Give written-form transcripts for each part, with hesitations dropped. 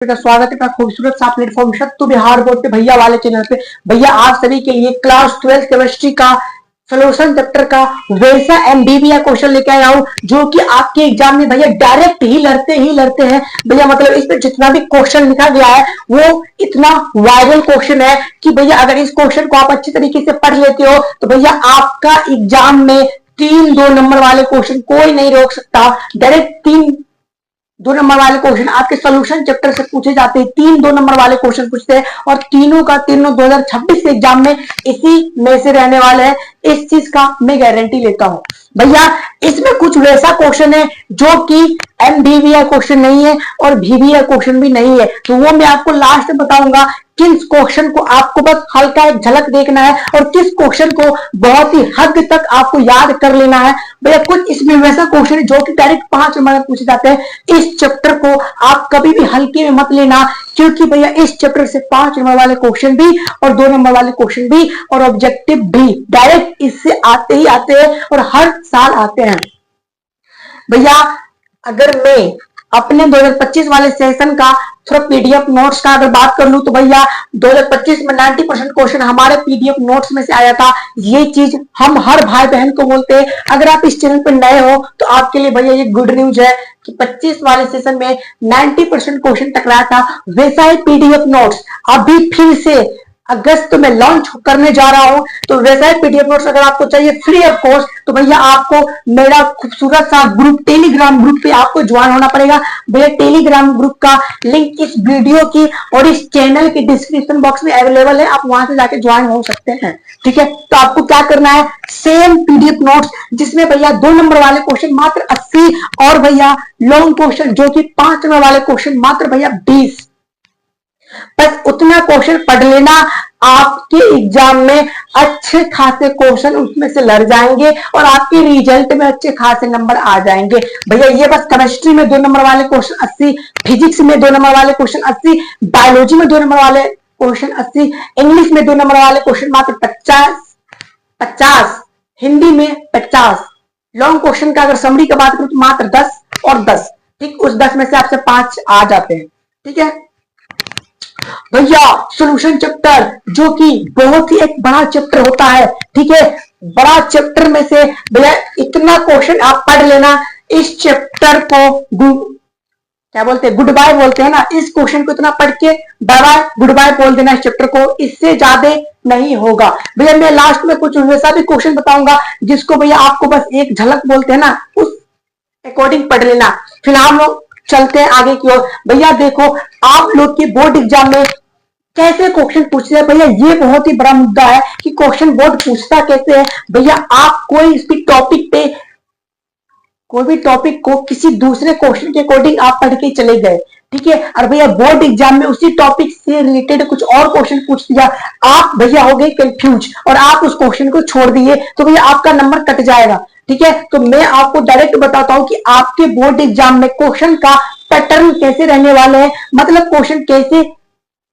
का स्वागत है अपना खूबसूरत सा प्लेटफॉर्म शत्रु बिहार बोर्ड पे भैया वाले चैनल पे। भैया आप सभी के लिए क्लास 12 केमिस्ट्री का सोल्यूशन चैप्टर का वैसा एमबीबीए क्वेश्चन लेके आया हूँ जो कि आपके एग्जाम में भैया डायरेक्ट ही लड़ते हैं भैया। मतलब इसमें जितना भी क्वेश्चन लिखा गया है वो इतना वायरल क्वेश्चन है कि भैया अगर इस क्वेश्चन को आप अच्छी तरीके से पढ़ लेते हो तो भैया आपका एग्जाम में 3-2 नंबर वाले क्वेश्चन कोई नहीं रोक सकता। डायरेक्ट 3-2 नंबर वाले क्वेश्चन आपके सॉल्यूशन चैप्टर से पूछे जाते हैं। 3-2 नंबर वाले क्वेश्चन पूछते हैं और तीनों का तीनों 2026 के एग्जाम में इसी में से रहने वाले हैं। इस चीज का मैं गारंटी लेता हूं भैया। इसमें कुछ वैसा क्वेश्चन है जो कि एमबीबीए क्वेश्चन नहीं है और बीबीए क्वेश्चन भी नहीं है, तो वो मैं आपको लास्ट में बताऊंगा। किस क्वेश्चन को आपको बस हल्का एक झलक देखना है और किस क्वेश्चन को बहुत ही हद तक आपको याद कर लेना है भैया। कुछ इसमें वैसा क्वेश्चन है जो कि डायरेक्ट 5 नंबर में पूछे जाते हैं। इस चैप्टर को आप कभी भी हल्के में मत लेना, क्योंकि भैया इस चैप्टर से 5 नंबर वाले क्वेश्चन भी और 2 नंबर वाले क्वेश्चन भी और ऑब्जेक्टिव भी डायरेक्ट इससे आते ही आते हैं और हर साल आते हैं भैया। अगर मैं अपने 2025 वाले सेशन का थोड़ा पीडीएफ नोट्स का अगर बात कर लूं तो भैया 2025 में 90% क्वेश्चन हमारे पीडीएफ नोट्स में से आया था। ये चीज हम हर भाई बहन को बोलते हैं। अगर आप इस चैनल पर नए हो तो आपके लिए भैया ये गुड न्यूज है कि 25 वाले सेशन में 90% क्वेश्चन टकराया था। वैसा ही पीडीएफ नोट्स अभी फिर से अगस्त में लॉन्च करने जा रहा हूं, तो वैसा ही पीडीएफ नोट्स अगर आपको चाहिए फ्री ऑफ कॉस्ट तो भैया आपको मेरा खूबसूरत सा ग्रुप टेलीग्राम ग्रुप पे आपको ज्वाइन होना पड़ेगा भैया। टेलीग्राम ग्रुप का लिंक इस वीडियो की और इस चैनल के डिस्क्रिप्शन बॉक्स में अवेलेबल है, आप वहां से जाके ज्वाइन हो सकते हैं। ठीक है, तो आपको क्या करना है, सेम पीडीएफ नोट्स जिसमें भैया 2 नंबर वाले क्वेश्चन मात्र 80 और भैया लॉन्ग क्वेश्चन जो कि 5 नंबर वाले क्वेश्चन मात्र भैया 20, बस उतना क्वेश्चन पढ़ लेना। आपके एग्जाम में अच्छे खासे क्वेश्चन उसमें से लड़ जाएंगे और आपके रिजल्ट में अच्छे खासे नंबर आ जाएंगे भैया। ये बस केमिस्ट्री में 2 नंबर वाले क्वेश्चन 80, फिजिक्स में 2 नंबर वाले क्वेश्चन 80, बायोलॉजी में 2 नंबर वाले क्वेश्चन 80, इंग्लिश में 2 नंबर वाले क्वेश्चन मात्र 50, हिंदी में 50। लॉन्ग क्वेश्चन का अगर समरी की बात करूं तो मात्र 10 और 10। ठीक, उस 10 में से आपसे 5 आ जाते हैं। ठीक है भैया, सॉल्यूशन चैप्टर जो कि बहुत ही एक बड़ा चैप्टर होता है। ठीक है, बड़ा चैप्टर में से भैया इतना क्वेश्चन आप पढ़ लेना। इस चैप्टर को क्या बोलते हैं, गुड बाय बोलते हैं ना। इस क्वेश्चन को इतना पढ़ के बाय बाय गुड बाय बोल देना इस चैप्टर को, इससे ज्यादा नहीं होगा भैया। मैं लास्ट में कुछ वैसा भी क्वेश्चन बताऊंगा जिसको भैया आपको बस एक झलक बोलते हैं ना, उस अकॉर्डिंग पढ़ लेना। फिलहाल लोग चलते हैं आगे की ओर भैया। देखो आप लोग के बोर्ड एग्जाम में कैसे क्वेश्चन पूछते हैं भैया, ये बहुत ही बड़ा मुद्दा है कि क्वेश्चन बोर्ड पूछता कैसे है भैया। आप कोई भी टॉपिक पे कोई भी टॉपिक को किसी दूसरे क्वेश्चन के अकॉर्डिंग आप पढ़ के चले गए, ठीक है, और भैया बोर्ड एग्जाम में उसी टॉपिक से रिलेटेड कुछ और क्वेश्चन पूछ दिया, आप भैया हो गए कंफ्यूज और आप उस क्वेश्चन को छोड़ दिए तो भैया आपका नंबर कट जाएगा। ठीक है, तो मैं आपको डायरेक्ट बताता हूं कि आपके बोर्ड एग्जाम में क्वेश्चन का पैटर्न कैसे रहने वाले हैं, मतलब क्वेश्चन कैसे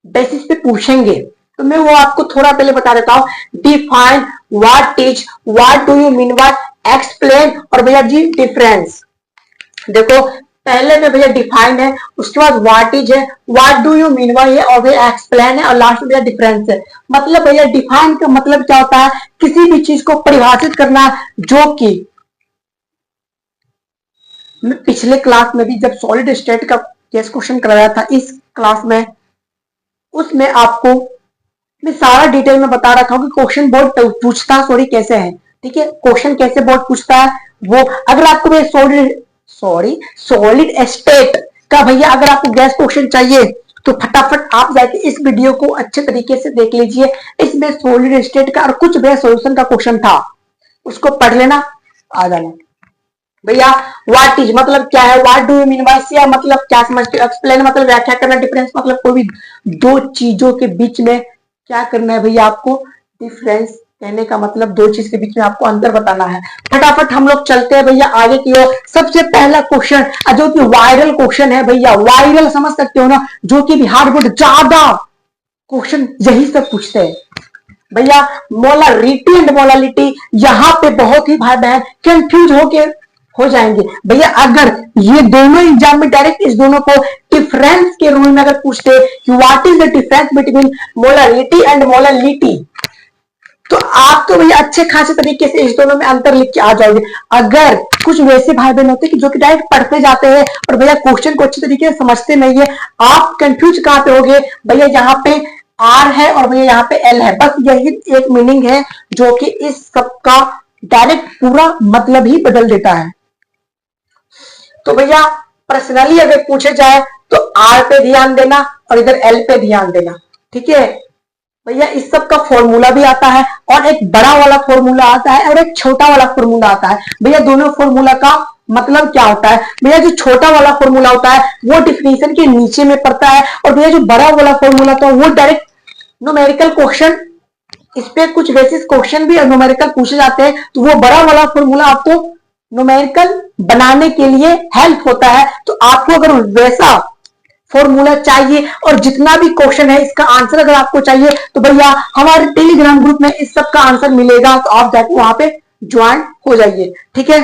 बेसिस पे पूछेंगे। तो मैं वो आपको थोड़ा पहले बता देता हूं। Define, what is, what do you mean bye, explain और भैया जी डिफरेंस। देखो पहले में भैया डिफाइन है, उसके बाद व्हाट इज है, what do you mean bye है और भैया एक्सप्लेन है और लास्ट में भैया डिफरेंस है। मतलब भैया डिफाइन का मतलब क्या होता है, किसी भी चीज को परिभाषित करना, जो कि मैं पिछले क्लास में भी जब सॉलिड स्टेट का केस क्वेश्चन कराया था इस क्लास में, उसमें आपको मैं सारा डिटेल में बता रखा हूं कि क्वेश्चन बोर्ड पूछता कैसे है। ठीक है, क्वेश्चन कैसे बोर्ड पूछता है वो। अगर आपको भैया सॉलिड स्टेट का भैया अगर आपको गैस क्वेश्चन चाहिए तो फटाफट आप जाके इस वीडियो को अच्छे तरीके से देख लीजिए। इसमें सॉलिड स्टेट का और कुछ भैया सॉल्यूशन का क्वेश्चन था, उसको पढ़ लेना, आ जाना भैया। व्हाट इज मतलब क्या है, what do you mean bye से मतलब क्या समझते हो, एक्सप्लेन मतलब व्याख्या करना, डिफरेंस मतलब कोई भी 2 चीजों के बीच में क्या करना है भैया आपको, डिफरेंस कहने का मतलब 2 चीज के बीच में आपको अंतर बताना है। फटाफट हम लोग चलते हैं भैया आगे की ओर। सबसे पहला क्वेश्चन जो कि वायरल क्वेश्चन है भैया, वायरल समझ सकते हो ना, जो कि बिहार बोर्ड ज्यादा क्वेश्चन यही सब पूछते हैं भैया। मोलारिटी एंड मोलालिटी, यहाँ पे बहुत ही भाई बहन कंफ्यूज हो जाएंगे भैया। अगर ये दोनों एग्जाम में डायरेक्ट इस दोनों को डिफरेंस के रूल में अगर पूछते कि what is the difference between molarity and molality, तो आप तो भैया अच्छे खासे तरीके से इस दोनों में अंतर लिख के आ जाओगे। अगर कुछ वैसे भाई बहन होते कि जो कि डायरेक्ट पढ़ते जाते हैं और भैया क्वेश्चन को अच्छी तरीके से समझते नहीं है, आप कंफ्यूज कहां पे होगे, भैया यहाँ पे आर है और भैया यहाँ पे एल है, बस यही एक मीनिंग है जो कि इस सब का डायरेक्ट पूरा मतलब ही बदल देता है। तो भैया पर्सनली अगर पूछे जाए तो आर पे ध्यान देना और इधर एल पे ध्यान देना, ठीक है भैया। इस सब का फॉर्मूला भी आता है और एक बड़ा वाला फॉर्मूला आता है और एक छोटा वाला फॉर्मूला आता है। भैया दोनों फॉर्मूला का मतलब क्या होता है, भैया जो छोटा वाला फॉर्मूला होता है वो डिफिनीशन के नीचे में पड़ता है, और भैया जो बड़ा वाला फॉर्मूला होता है वो डायरेक्ट न्यूमेरिकल क्वेश्चन, इस पे कुछ बेसिस क्वेश्चन भी न्यूमेरिकल पूछे जाते हैं, तो वो बड़ा वाला फॉर्मूला आपको न्यूमेरिकल बनाने के लिए हेल्प होता है। तो आपको अगर वैसा फॉर्मूला चाहिए और जितना भी क्वेश्चन है इसका आंसर अगर आपको चाहिए तो भैया हमारे टेलीग्राम ग्रुप में इस सब का आंसर मिलेगा, तो आप जाके वहां पे ज्वाइन हो जाइए, ठीक है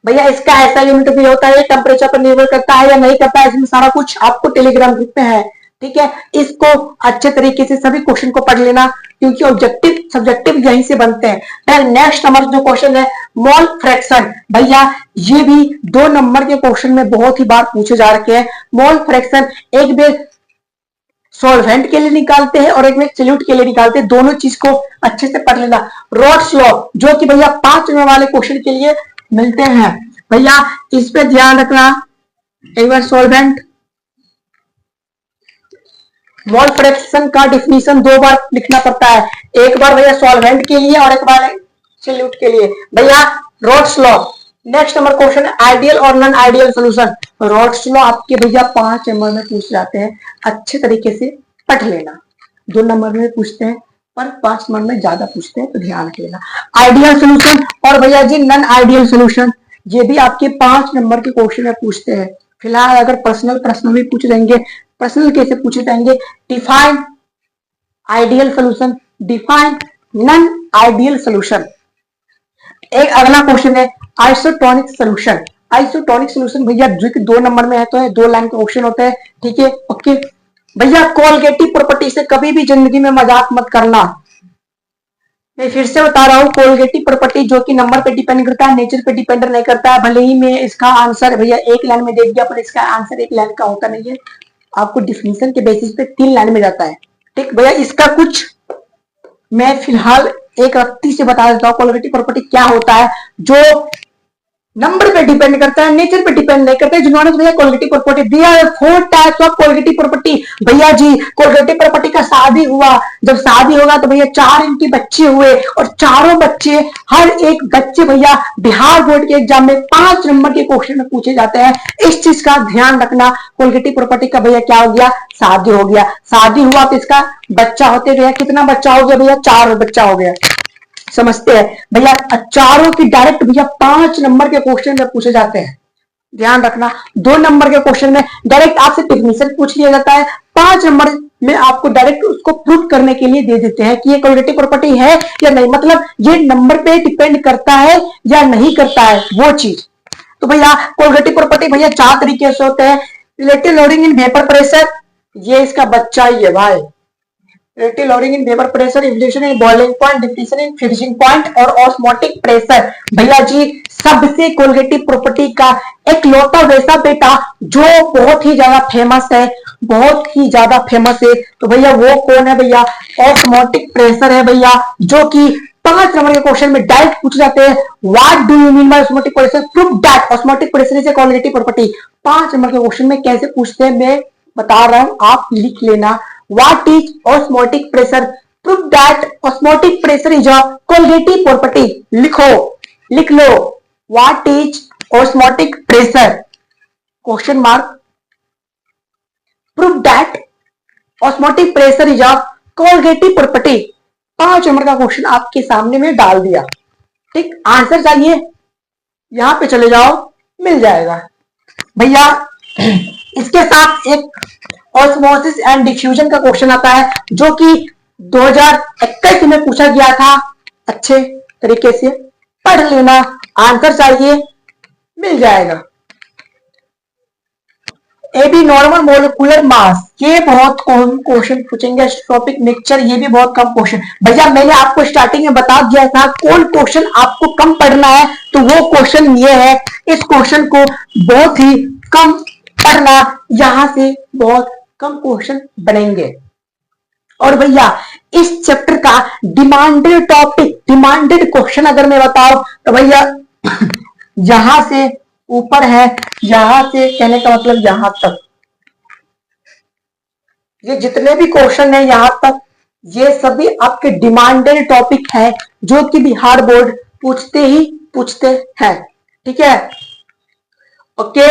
भैया। इसका ऐसा यूनिट भी होता है, टेम्परेचर पर निर्भर करता है या नहीं करता है, इसमें सारा कुछ आपको टेलीग्राम ग्रुप में है, ठीक है। इसको अच्छे तरीके से सभी क्वेश्चन को पढ़ लेना, क्योंकि ऑब्जेक्टिव सब्जेक्टिव यहीं से बनते हैं। नेक्स्ट हमारा जो क्वेश्चन है मोल फ्रैक्शन, भैया ये भी 2 नंबर के क्वेश्चन में बहुत ही बार पूछे जा रखे हैं। मोल फ्रैक्शन एक बेर सॉल्वेंट के लिए निकालते हैं और एक में सॉल्यूट के लिए निकालते हैं, दोनों चीज को अच्छे से पढ़ लेना। रॉड्स लॉ जो कि भैया 5 नंबर वाले क्वेश्चन के लिए मिलते हैं, भैया इस पे ध्यान रखना। एक बार सॉल्वेंट मोल फ्रैक्शन का डिफिनीशन 2 बार लिखना पड़ता है, एक बार भैया सॉल्वेंट के लिए और एक बार सॉल्यूट के लिए, भैया rods law. Next number question है आइडियल और non ideal solution. Rods law आपके भैया 5 नंबर में पूछ जाते हैं, अच्छे तरीके से पढ़ लेना। 2 नंबर में पूछते हैं पर 5 नंबर में ज्यादा पूछते हैं, तो ध्यान रख लेना। आइडियल सॉल्यूशन और भैया जी नॉन आइडियल सॉल्यूशन, ये भी आपके 5 नंबर के क्वेश्चन में पूछते हैं। फिलहाल अगर पर्सनल प्रश्न भी पूछे जाएंगे, पर्सनल कैसे पूछे जाएंगे, define ideal solution, define non ideal solution. एक अगला क्वेश्चन है आइसोटोनिक सॉल्यूशन। आइसोटोनिक सॉल्यूशन भैया जो कि 2 नंबर में है, तो है 2 लाइन का क्वेश्चन होता है, ठीक है ओके भैया। कोलगेटिव प्रॉपर्टी से कभी भी जिंदगी में मजाक मत करना, मैं फिर से बता रहा हूँ। कोलगेटिव प्रॉपर्टी जो कि नंबर पे डिपेंड करता है, नेचर पे डिपेंड नहीं करता है। भले ही मैं इसका आंसर भैया 1 लाइन में दे दिया, पर इसका आंसर 1 लाइन का होता नहीं है, आपको डिफिनीशन के बेसिस पे 3 लाइन में जाता है, ठीक भैया। इसका कुछ मैं फिलहाल एक रत्ती से बता देता हूँ, कोलगेटिव प्रॉपर्टी क्या होता है, जो नंबर पे डिपेंड करता है, नेचर पे डिपेंड नहीं करता है। जिन्होंने भैया कोलगेटिव प्रॉपर्टी दिया है 4 टाइप्स ऑफ कोलगेटिव प्रॉपर्टी, भैया जी कोलगेटिव प्रॉपर्टी का शादी हुआ, जब शादी होगा तो भैया 4 इनके बच्चे हुए, और चारों बच्चे, हर एक बच्चे भैया बिहार बोर्ड के एग्जाम में 5 नंबर के क्वेश्चन में पूछे जाते हैं। इस चीज का ध्यान रखना। कोलगेटिव प्रॉपर्टी का भैया क्या हो गया, शादी हो गया, शादी हुआ तो इसका बच्चा होते भैया कितना बच्चा हो गया, भैया 4 बच्चा हो गया, समझते हैं भैया। चारों की डायरेक्ट भैया 5 नंबर के क्वेश्चन में पूछे जाते हैं, ध्यान रखना। 2 नंबर के क्वेश्चन में डायरेक्ट आपसे डेफिनेशन पूछ लिया जाता है, 5 नंबर में आपको डायरेक्ट उसको प्रूव करने के लिए दे देते हैं कि ये कोलगेटिव प्रॉपर्टी है या नहीं, मतलब ये नंबर पे डिपेंड करता है या नहीं करता है वो चीज। तो भैया कोलगेटिव प्रॉपर्टी भैया 4 तरीके से होते हैं। Relative loading in vapour pressure, ये इसका बच्चा ही है भाई। Relative loading in vapour pressure, inflation in boiling point, diffusion in freezing point और ऑस्मोटिक प्रेशर, भैया जी सबसे कोलगेटिव प्रॉपर्टी का एक लौता वैसा बेटा जो बहुत ही ज्यादा फेमस है, बहुत ही ज्यादा फेमस है, तो भैया वो कौन है भैया, ऑस्मोटिक प्रेशर है भैया, जो कि 5 नंबर के क्वेश्चन में डायरेक्ट पूछ जाते हैं। What do you mean by osmotic pressure, prove that osmotic pressure is a colligative property. 5 number के क्वेश्चन में कैसे पूछते हैं मैं बता रहा हूं, आप लिख लेना। What is osmotic pressure? Prove that osmotic pressure is a colligative property. लिखो, लिख लो, What is osmotic pressure? Question mark. Prove that osmotic pressure is a colligative property. 5 number का क्वेश्चन आपके सामने में डाल दिया, ठीक। आंसर चाहिए, यहां पे चले जाओ, मिल जाएगा भैया। इसके साथ एक ऑस्मोसिस एंड डिफ्यूजन का क्वेश्चन आता है, जो कि 2021 में पूछा गया था, अच्छे तरीके से पढ़ लेना। आंसर चाहिए, मिल जाएगा। A B normal molecular mass, ये बहुत कम क्वेश्चन पूछेंगे। टॉपिक मिक्सचर, ये भी बहुत कम क्वेश्चन। भैया मैंने आपको स्टार्टिंग में बता दिया था कौन क्वेश्चन आपको कम पढ़ना है, तो वो क्वेश्चन ये है। इस क्वेश्चन को बहुत ही कम पढ़ना, यहां से बहुत कम क्वेश्चन बनेंगे। और भैया इस चैप्टर का डिमांडेड टॉपिक, डिमांडेड क्वेश्चन अगर मैं बताऊं तो भैया यहां से ऊपर है, यहां से कहने का मतलब यहां तक, ये जितने भी क्वेश्चन है यहां तक, ये सभी आपके डिमांडेड टॉपिक है जो कि बिहार बोर्ड पूछते ही पूछते हैं। ठीक है, ओके,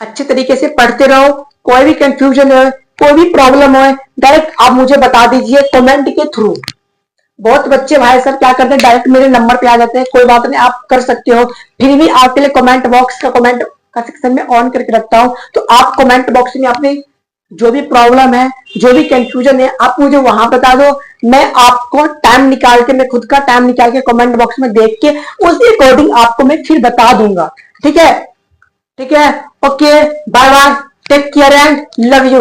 अच्छे तरीके से पढ़ते रहो। कोई भी कंफ्यूजन है, कोई भी प्रॉब्लम हो, डायरेक्ट आप मुझे बता दीजिए कमेंट के थ्रू। बहुत बच्चे भाई सर क्या करते हैं, डायरेक्ट मेरे नंबर पे आ जाते हैं। कोई बात नहीं, आप कर सकते हो। फिर भी आपके लिए कमेंट बॉक्स का, कमेंट का सेक्शन में ऑन करके रखता हूं, तो आप कमेंट बॉक्स में अपने जो भी प्रॉब्लम है, जो भी कंफ्यूजन है, आप मुझे वहां बता दो। मैं आपको टाइम निकाल के, मैं खुद का टाइम निकाल के कमेंट बॉक्स में देख के उसके अकॉर्डिंग आपको मैं फिर बता दूंगा। ठीक है, ठीक है, okay, bye bye, take care and love you.